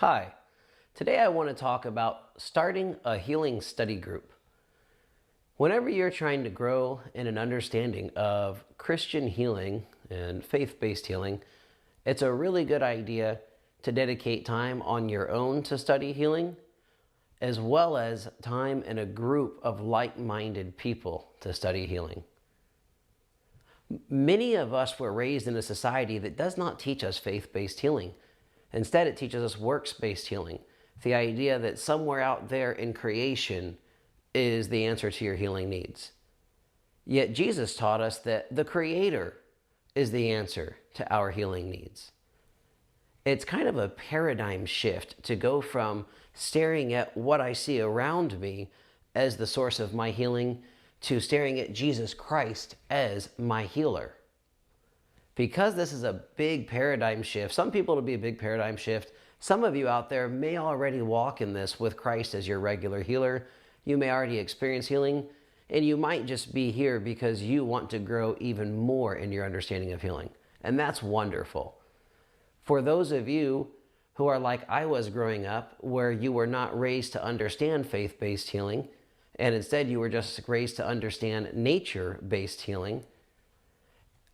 Hi, today I want to talk about starting a healing study group. Whenever you're trying to grow in an understanding of Christian healing and faith-based healing, it's a really good idea to dedicate time on your own to study healing, as well as time in a group of like-minded people to study healing. Many of us were raised in a society that does not teach us faith-based healing. Instead, it teaches us works-based healing. The idea that somewhere out there in creation is the answer to your healing needs. Yet Jesus taught us that the Creator is the answer to our healing needs. It's kind of a paradigm shift to go from staring at what I see around me as the source of my healing to staring at Jesus Christ as my healer. Because this is a big paradigm shift, some people it'll be a big paradigm shift. Some of you out there may already walk in this with Christ as your regular healer. You may already experience healing, and you might just be here because you want to grow even more in your understanding of healing. And that's wonderful. For those of you who are like I was growing up, where you were not raised to understand faith-based healing, and instead you were just raised to understand nature-based healing,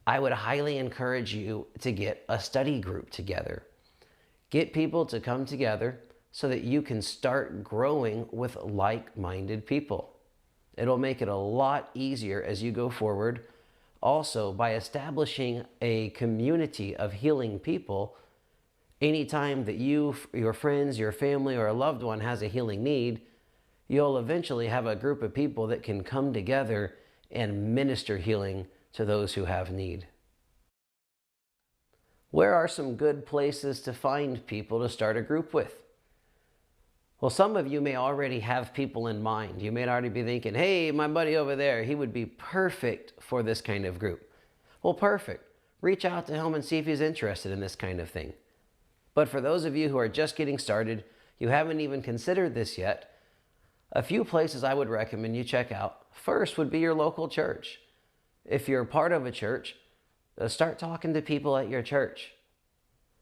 I would highly encourage you to get a study group together. Get people to come together so that you can start growing with like-minded people. It'll make it a lot easier as you go forward. Also, by establishing a community of healing people, anytime that you, your friends, your family, or a loved one has a healing need, you'll eventually have a group of people that can come together and minister healing to those who have need. Where are some good places to find people to start a group with? Well, some of you may already have people in mind. You may already be thinking, hey, my buddy over there, he would be perfect for this kind of group. Well, perfect. Reach out to him and see if he's interested in this kind of thing. But for those of you who are just getting started, you haven't even considered this yet, a few places I would recommend you check out. First would be your local church. If you're part of a church, start talking to people at your church.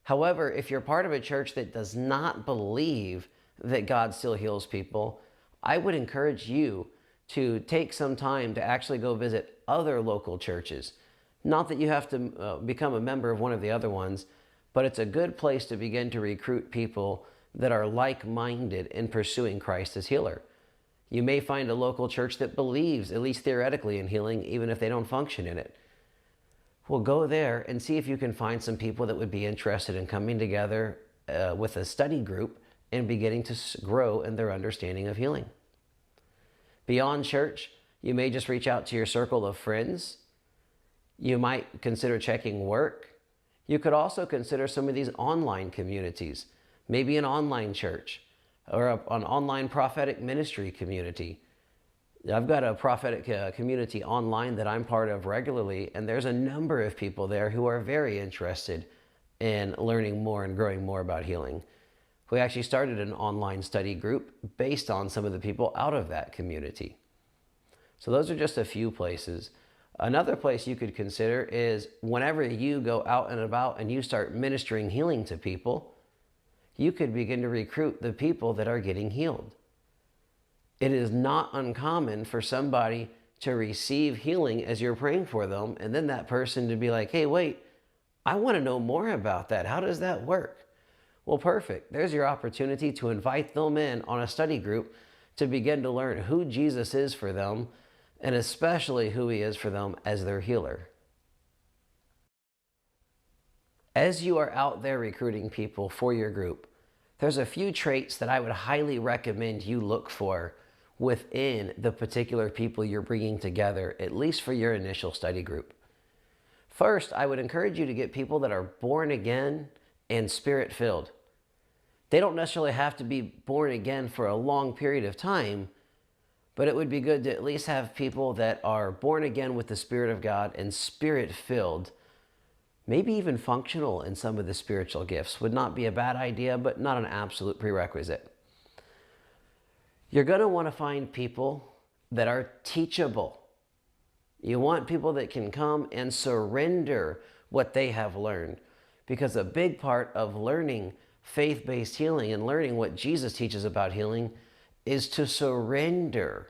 However, if you're part of a church that does not believe that God still heals people, I would encourage you to take some time to actually go visit other local churches. Not that you have to become a member of one of the other ones, but it's a good place to begin to recruit people that are like-minded in pursuing Christ as healer. You may find a local church that believes, at least theoretically, in healing, even if they don't function in it. Well, go there and see if you can find some people that would be interested in coming together with a study group and beginning to grow in their understanding of healing. Beyond church, you may just reach out to your circle of friends. You might consider checking work. You could also consider some of these online communities, maybe an online church or an online prophetic ministry community. I've got a prophetic community online that I'm part of regularly, and there's a number of people there who are very interested in learning more and growing more about healing. We actually started an online study group based on some of the people out of that community. So those are just a few places. Another place you could consider is whenever you go out and about and you start ministering healing to people, you could begin to recruit the people that are getting healed. It is not uncommon for somebody to receive healing as you're praying for them, and then that person to be like, hey, wait, I want to know more about that. How does that work? Well, perfect. There's your opportunity to invite them in on a study group to begin to learn who Jesus is for them, and especially who he is for them as their healer. As you are out there recruiting people for your group, there's a few traits that I would highly recommend you look for within the particular people you're bringing together, at least for your initial study group. First, I would encourage you to get people that are born again and spirit-filled. They don't necessarily have to be born again for a long period of time, but it would be good to at least have people that are born again with the Spirit of God and spirit-filled. Maybe even functional in some of the spiritual gifts would not be a bad idea, but not an absolute prerequisite. You're going to want to find people that are teachable. You want people that can come and surrender what they have learned. Because a big part of learning faith-based healing and learning what Jesus teaches about healing is to surrender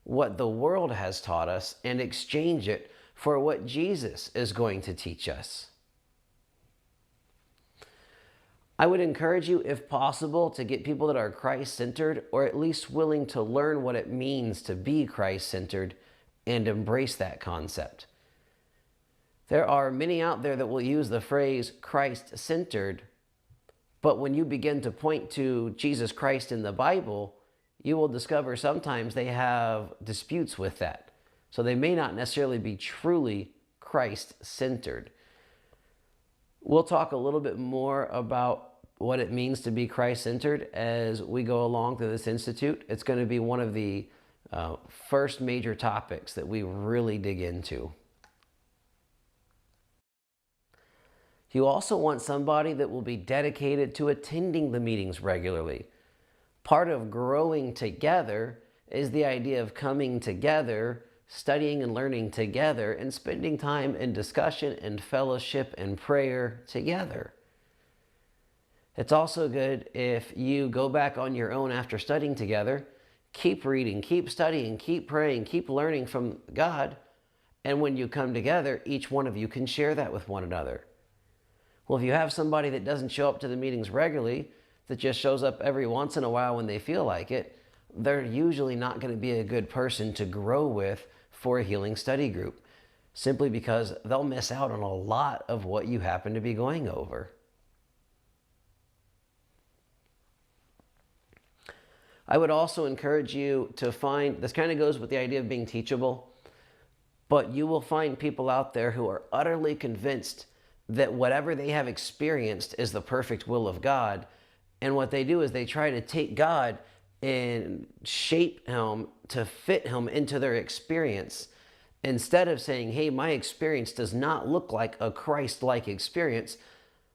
what the world has taught us and exchange it for what Jesus is going to teach us. I would encourage you, if possible, to get people that are Christ-centered or at least willing to learn what it means to be Christ-centered and embrace that concept. There are many out there that will use the phrase Christ-centered, but when you begin to point to Jesus Christ in the Bible, you will discover sometimes they have disputes with that. So they may not necessarily be truly Christ-centered. We'll talk a little bit more about what it means to be Christ-centered as we go along through this institute. It's going to be one of the first major topics that we really dig into. You also want somebody that will be dedicated to attending the meetings regularly. Part of growing together is the idea of coming together, studying and learning together, and spending time in discussion and fellowship and prayer together. It's also good if you go back on your own after studying together, keep reading, keep studying, keep praying, keep learning from God, and when you come together, each one of you can share that with one another. Well, if you have somebody that doesn't show up to the meetings regularly, that just shows up every once in a while when they feel like it, they're usually not going to be a good person to grow with for a healing study group, simply because they'll miss out on a lot of what you happen to be going over. I would also encourage you to find, this kind of goes with the idea of being teachable, but you will find people out there who are utterly convinced that whatever they have experienced is the perfect will of God. And what they do is they try to take God and shape him to fit him into their experience. Instead of saying, hey, my experience does not look like a Christ-like experience.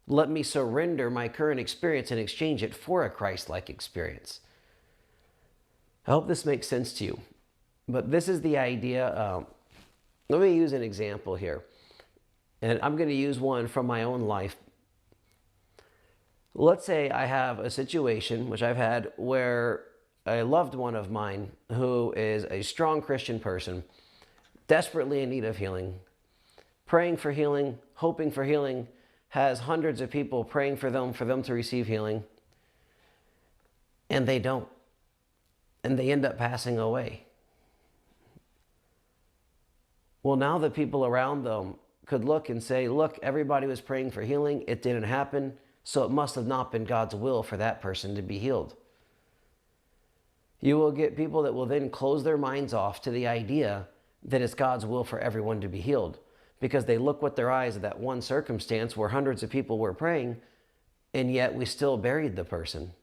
Let me surrender my current experience and exchange it for a Christ-like experience. I hope this makes sense to you. But this is the idea. Let me use an example here. And I'm going to use one from my own life. Let's say I have a situation, which I've had, where a loved one of mine who is a strong Christian person, desperately in need of healing, praying for healing, hoping for healing, has hundreds of people praying for them to receive healing, and they don't. And they end up passing away. Well, now the people around them could look and say, look, everybody was praying for healing. It didn't happen. So it must have not been God's will for that person to be healed. You will get people that will then close their minds off to the idea that it's God's will for everyone to be healed, because they look with their eyes at that one circumstance where hundreds of people were praying, and yet we still buried the person.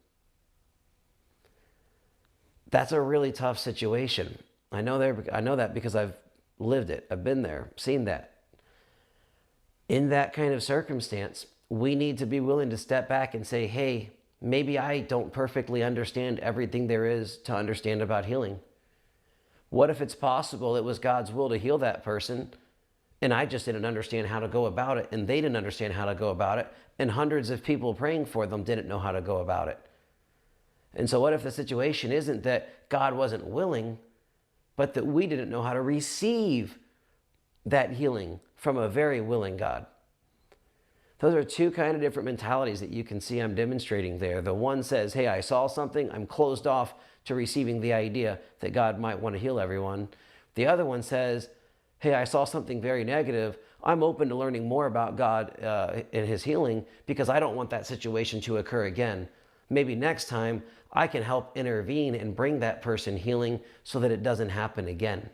That's a really tough situation. I know that because I've lived it. I've been there, seen that. In that kind of circumstance, we need to be willing to step back and say, hey, maybe I don't perfectly understand everything there is to understand about healing. What if it's possible it was God's will to heal that person, and I just didn't understand how to go about it, and they didn't understand how to go about it, and hundreds of people praying for them didn't know how to go about it? And so what if the situation isn't that God wasn't willing, but that we didn't know how to receive that healing from a very willing God? Those are two kind of different mentalities that you can see I'm demonstrating there. The one says, hey, I saw something, I'm closed off to receiving the idea that God might want to heal everyone. The other one says, hey, I saw something very negative, I'm open to learning more about God and his healing because I don't want that situation to occur again. Maybe next time I can help intervene and bring that person healing so that it doesn't happen again.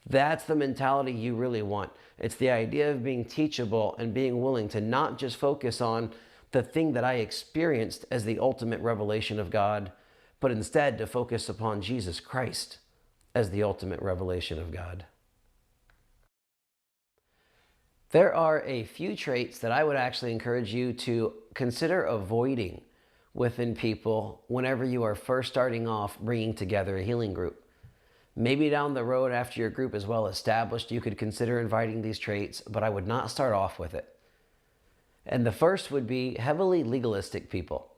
That's the mentality you really want. It's the idea of being teachable and being willing to not just focus on the thing that I experienced as the ultimate revelation of God, but instead to focus upon Jesus Christ as the ultimate revelation of God. There are a few traits that I would actually encourage you to consider avoiding within people whenever you are first starting off bringing together a healing group. Maybe down the road after your group is well established, you could consider inviting these traits, but I would not start off with it. And the first would be heavily legalistic people.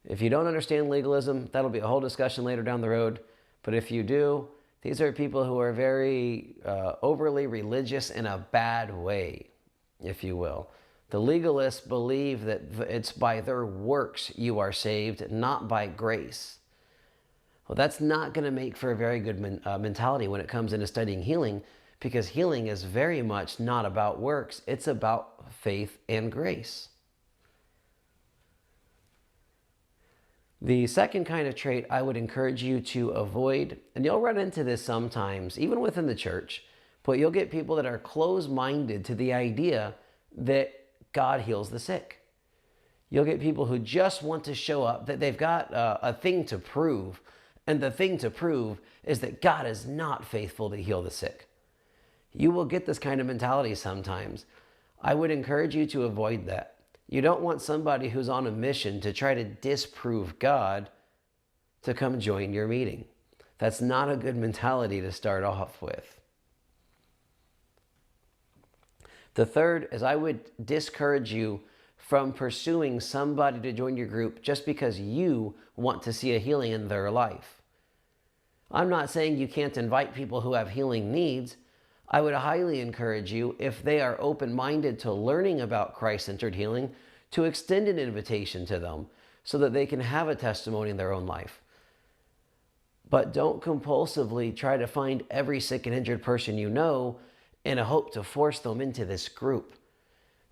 If you don't understand legalism, that'll be a whole discussion later down the road. But if you do, these are people who are very overly religious in a bad way, if you will. The legalists believe that it's by their works you are saved, not by grace. Well, that's not going to make for a very good mentality when it comes into studying healing, because healing is very much not about works. It's about faith and grace. The second kind of trait I would encourage you to avoid, and you'll run into this sometimes, even within the church, but you'll get people that are closed-minded to the idea that God heals the sick. You'll get people who just want to show up, that they've got a thing to prove, and the thing to prove is that God is not faithful to heal the sick. You will get this kind of mentality sometimes. I would encourage you to avoid that. You don't want somebody who's on a mission to try to disprove God to come join your meeting. That's not a good mentality to start off with. The third is I would discourage you from pursuing somebody to join your group just because you want to see a healing in their life. I'm not saying you can't invite people who have healing needs. I would highly encourage you, if they are open-minded to learning about Christ-centered healing, to extend an invitation to them so that they can have a testimony in their own life. But don't compulsively try to find every sick and injured person you know in a hope to force them into this group.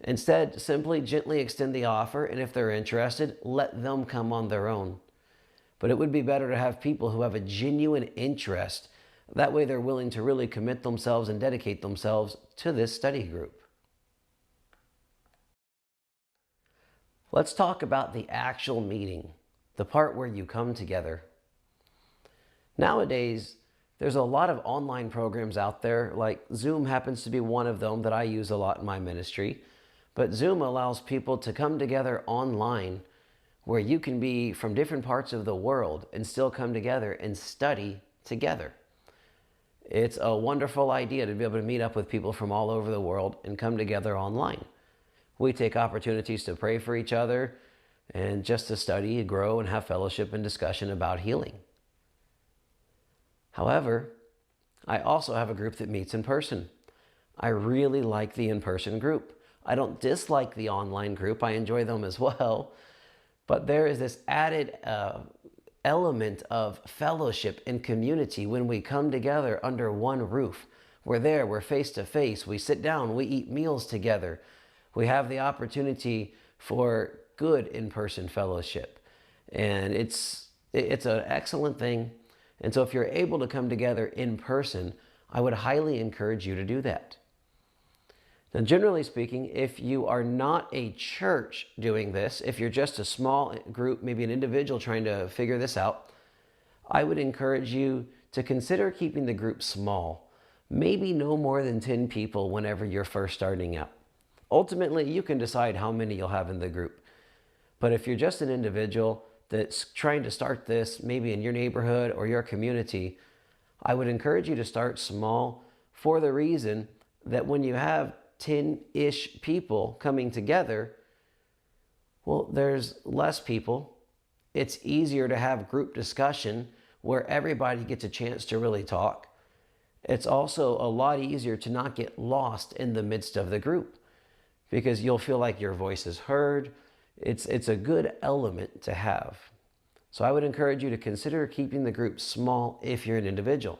Instead, simply gently extend the offer, and if they're interested, let them come on their own. But it would be better to have people who have a genuine interest. That way they're willing to really commit themselves and dedicate themselves to this study group. Let's talk about the actual meeting, the part where you come together. Nowadays, there's a lot of online programs out there, like Zoom happens to be one of them that I use a lot in my ministry. But Zoom allows people to come together online where you can be from different parts of the world and still come together and study together. It's a wonderful idea to be able to meet up with people from all over the world and come together online. We take opportunities to pray for each other and just to study, grow, and have fellowship and discussion about healing. However, I also have a group that meets in person. I really like the in-person group. I don't dislike the online group. I enjoy them as well. But there is this added element of fellowship and community when we come together under one roof. We're there, we're face to face, we sit down, we eat meals together. We have the opportunity for good in-person fellowship. And it's an excellent thing. And so if you're able to come together in person, I would highly encourage you to do that. Now, generally speaking, if you are not a church doing this, if you're just a small group, maybe an individual trying to figure this out, I would encourage you to consider keeping the group small. Maybe no more than 10 people whenever you're first starting out. Ultimately, you can decide how many you'll have in the group. But if you're just an individual that's trying to start this, maybe in your neighborhood or your community, I would encourage you to start small for the reason that when you have 10-ish people coming together, well, there's less people. It's easier to have group discussion where everybody gets a chance to really talk. It's also a lot easier to not get lost in the midst of the group because you'll feel like your voice is heard. It's a good element to have. So I would encourage you to consider keeping the group small if you're an individual.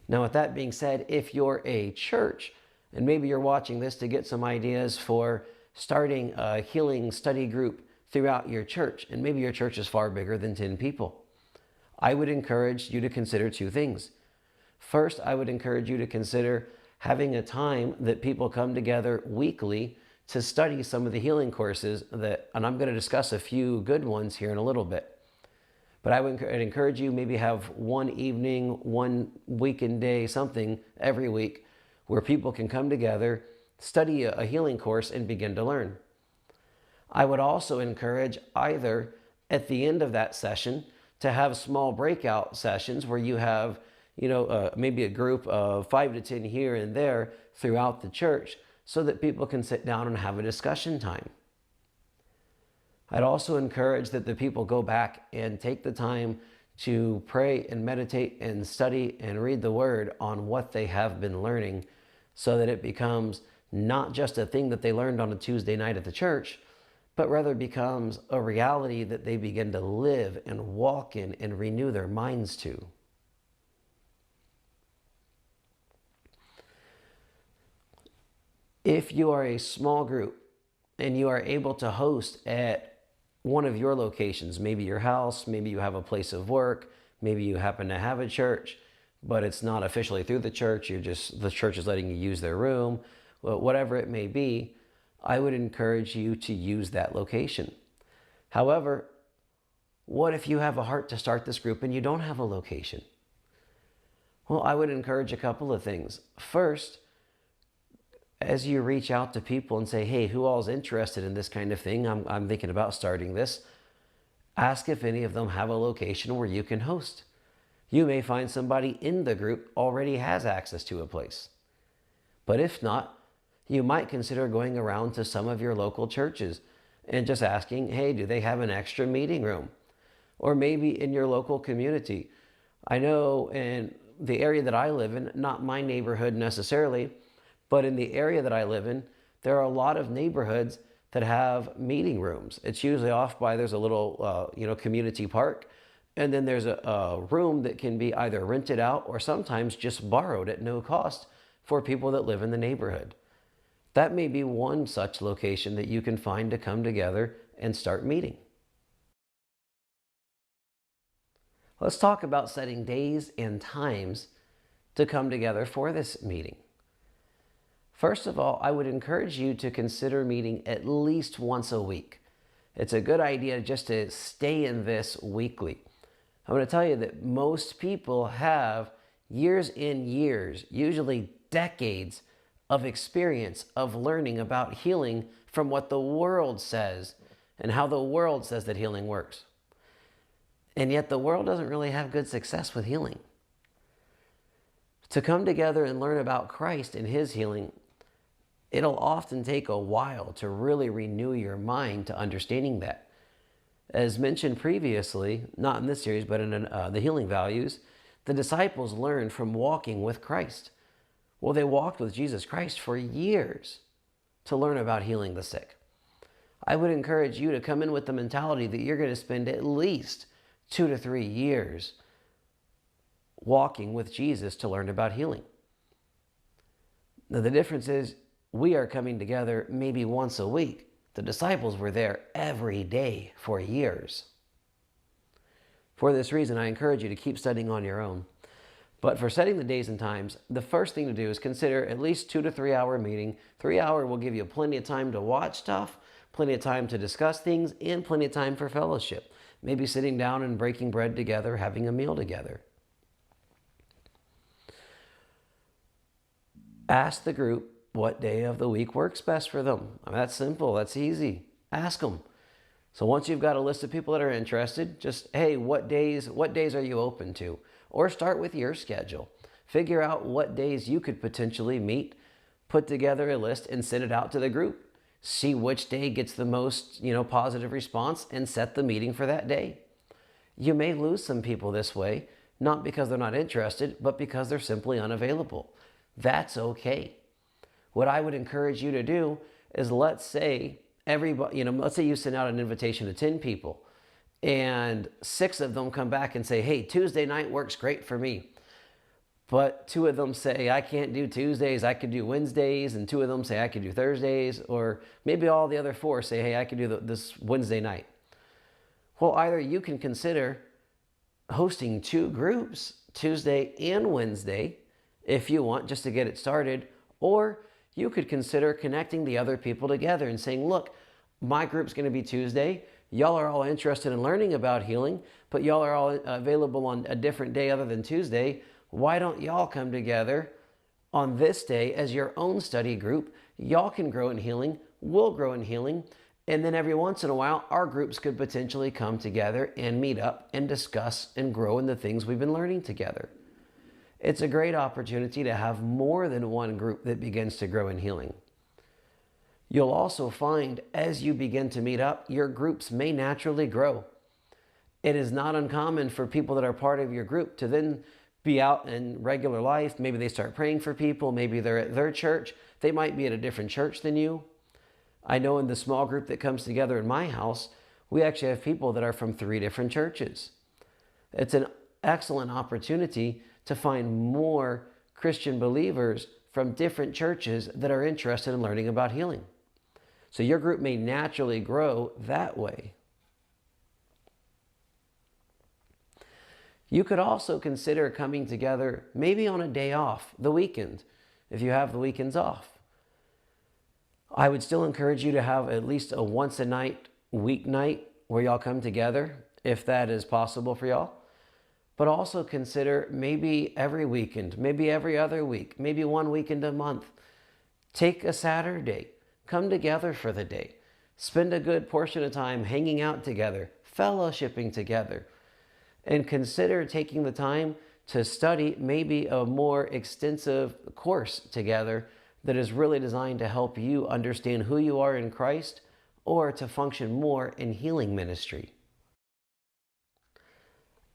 Now, with that being said, if you're a church, and maybe you're watching this to get some ideas for starting a healing study group throughout your church, and maybe your church is far bigger than 10 people, I would encourage you to consider two things. First, I would encourage you to consider having a time that people come together weekly to study some of the healing courses and I'm going to discuss a few good ones here in a little bit. But I would encourage you maybe have one evening, one weekend day, something every week where people can come together, study a healing course, and begin to learn. I would also encourage either at the end of that session to have small breakout sessions where you have maybe a group of 5 to 10 here and there throughout the church so that people can sit down and have a discussion time. I'd also encourage that the people go back and take the time to pray and meditate and study and read the Word on what they have been learning, so that it becomes not just a thing that they learned on a Tuesday night at the church, but rather becomes a reality that they begin to live and walk in and renew their minds to. If you are a small group and you are able to host at one of your locations, maybe your house, maybe you have a place of work, maybe you happen to have a church, but it's not officially through the church, the church is letting you use their room, whatever it may be, I would encourage you to use that location. However, what if you have a heart to start this group and you don't have a location? Well, I would encourage a couple of things. First, as you reach out to people and say, hey, who all is interested in this kind of thing? I'm thinking about starting this. Ask if any of them have a location where you can host. You may find somebody in the group already has access to a place. But if not, you might consider going around to some of your local churches and just asking, hey, do they have an extra meeting room? Or maybe in your local community. I know in the area that I live in, not my neighborhood necessarily, but in the area that I live in, there are a lot of neighborhoods that have meeting rooms. It's usually off by, there's a little community park, and then there's a room that can be either rented out or sometimes just borrowed at no cost for people that live in the neighborhood. That may be one such location that you can find to come together and start meeting. Let's talk about setting days and times to come together for this meeting. First of all, I would encourage you to consider meeting at least once a week. It's a good idea just to stay in this weekly. I'm going to tell you that most people have years and years, usually decades, of experience of learning about healing from what the world says and how the world says that healing works. And yet the world doesn't really have good success with healing. To come together and learn about Christ and His healing, it'll often take a while to really renew your mind to understanding that. As mentioned previously, not in this series, but in the Healing Values, the disciples learned from walking with Christ. Well, they walked with Jesus Christ for years to learn about healing the sick. I would encourage you to come in with the mentality that you're going to spend at least 2 to 3 years walking with Jesus to learn about healing. Now, the difference is we are coming together maybe once a week. The disciples were there every day for years. For this reason, I encourage you to keep studying on your own. But for setting the days and times, the first thing to do is consider at least 2 to 3 hour meeting. 3 hour will give you plenty of time to watch stuff, plenty of time to discuss things, and plenty of time for fellowship. Maybe sitting down and breaking bread together, having a meal together. Ask the group what day of the week works best for them. I mean, that's simple. That's easy. Ask them. So once you've got a list of people that are interested, just, hey, what days are you open to? Or start with your schedule. Figure out what days you could potentially meet, put together a list and send it out to the group. See which day gets the most, positive response and set the meeting for that day. You may lose some people this way, not because they're not interested, but because they're simply unavailable. That's okay. What I would encourage you to do is, let's say let's say you send out an invitation to 10 people and 6 of them come back and say, hey, Tuesday night works great for me. But 2 of them say, I can't do Tuesdays, I could do Wednesdays, and 2 of them say I could do Thursdays, or maybe all the other 4 say, hey, I could do this Wednesday night. Well, either you can consider hosting 2 groups, Tuesday and Wednesday, if you want, just to get it started, or you could consider connecting the other people together and saying, look, my group's going to be Tuesday. Y'all are all interested in learning about healing, but y'all are all available on a different day other than Tuesday. Why don't y'all come together on this day as your own study group? Y'all can grow in healing. We'll grow in healing. And then every once in a while, our groups could potentially come together and meet up and discuss and grow in the things we've been learning together. It's a great opportunity to have more than one group that begins to grow in healing. You'll also find as you begin to meet up, your groups may naturally grow. It is not uncommon for people that are part of your group to then be out in regular life. Maybe they start praying for people. Maybe they're at their church. They might be at a different church than you. I know in the small group that comes together in my house, we actually have people that are from 3 different churches. It's an excellent opportunity to find more Christian believers from different churches that are interested in learning about healing. So your group may naturally grow that way. You could also consider coming together maybe on a day off, the weekend, if you have the weekends off. I would still encourage you to have at least a once a night weeknight where y'all come together, if that is possible for y'all. But also consider maybe every weekend, maybe every other week, maybe one weekend a month. Take a Saturday, come together for the day. Spend a good portion of time hanging out together, fellowshipping together. And consider taking the time to study maybe a more extensive course together that is really designed to help you understand who you are in Christ or to function more in healing ministry.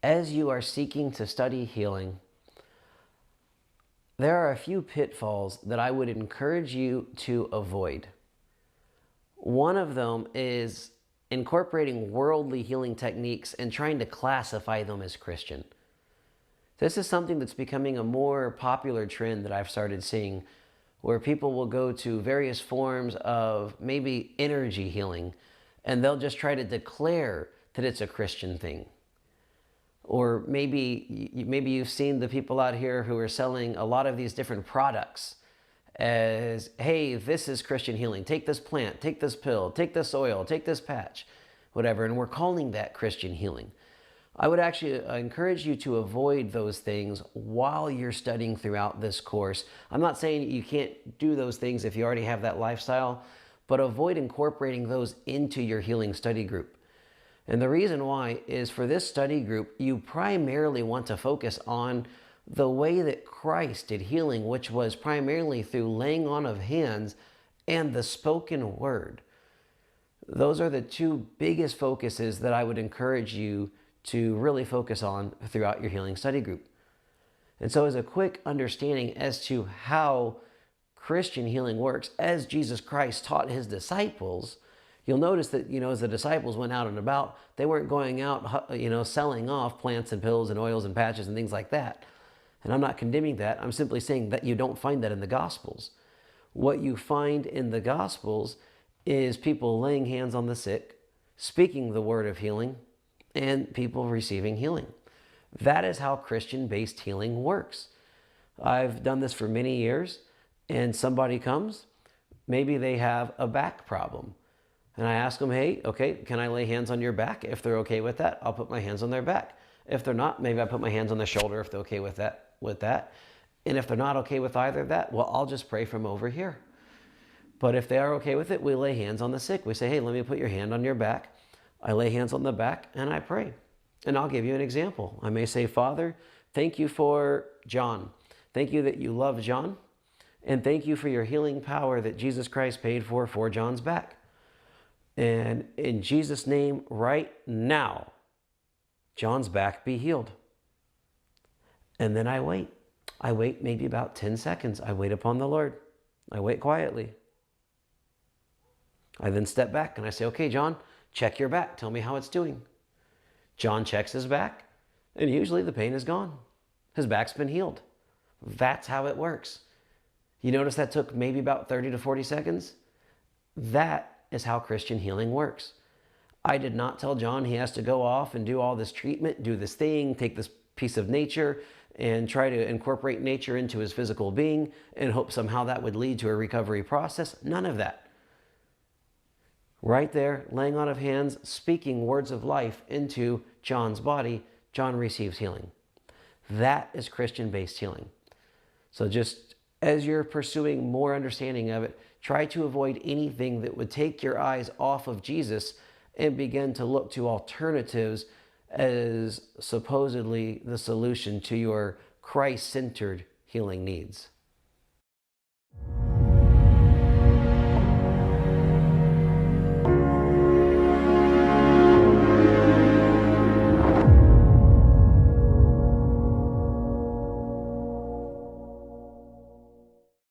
As you are seeking to study healing, there are a few pitfalls that I would encourage you to avoid. One of them is incorporating worldly healing techniques and trying to classify them as Christian. This is something that's becoming a more popular trend that I've started seeing, where people will go to various forms of maybe energy healing, and they'll just try to declare that it's a Christian thing. Or maybe you've seen the people out here who are selling a lot of these different products as, hey, this is Christian healing. Take this plant, take this pill, take this oil, take this patch, whatever. And we're calling that Christian healing. I would actually encourage you to avoid those things while you're studying throughout this course. I'm not saying you can't do those things if you already have that lifestyle, but avoid incorporating those into your healing study group. And the reason why is for this study group, you primarily want to focus on the way that Christ did healing, which was primarily through laying on of hands and the spoken word. Those are the 2 biggest focuses that I would encourage you to really focus on throughout your healing study group. And so as a quick understanding as to how Christian healing works, as Jesus Christ taught his disciples, you'll notice that, as the disciples went out and about, they weren't going out, selling off plants and pills and oils and patches and things like that. And I'm not condemning that. I'm simply saying that you don't find that in the Gospels. What you find in the Gospels is people laying hands on the sick, speaking the word of healing, and people receiving healing. That is how Christian-based healing works. I've done this for many years, and somebody comes, maybe they have a back problem. And I ask them, hey, okay, can I lay hands on your back? If they're okay with that, I'll put my hands on their back. If they're not, maybe I put my hands on their shoulder if they're okay with that. And if they're not okay with either of that, well, I'll just pray from over here. But if they are okay with it, we lay hands on the sick. We say, hey, let me put your hand on your back. I lay hands on the back and I pray. And I'll give you an example. I may say, Father, thank you for John. Thank you that you love John. And thank you for your healing power that Jesus Christ paid for John's back. And in Jesus' name, right now, John's back be healed. And then I wait. I wait maybe about 10 seconds. I wait upon the Lord. I wait quietly. I then step back and I say, okay, John, check your back. Tell me how it's doing. John checks his back, and usually the pain is gone. His back's been healed. That's how it works. You notice that took maybe about 30 to 40 seconds? That is how Christian healing works. I did not tell John he has to go off and do all this treatment, do this thing, take this piece of nature, and try to incorporate nature into his physical being and hope somehow that would lead to a recovery process. None of that. Right there, laying on of hands, speaking words of life into John's body, John receives healing. That is Christian-based healing. So just as you're pursuing more understanding of it, try to avoid anything that would take your eyes off of Jesus and begin to look to alternatives as supposedly the solution to your Christ-centered healing needs.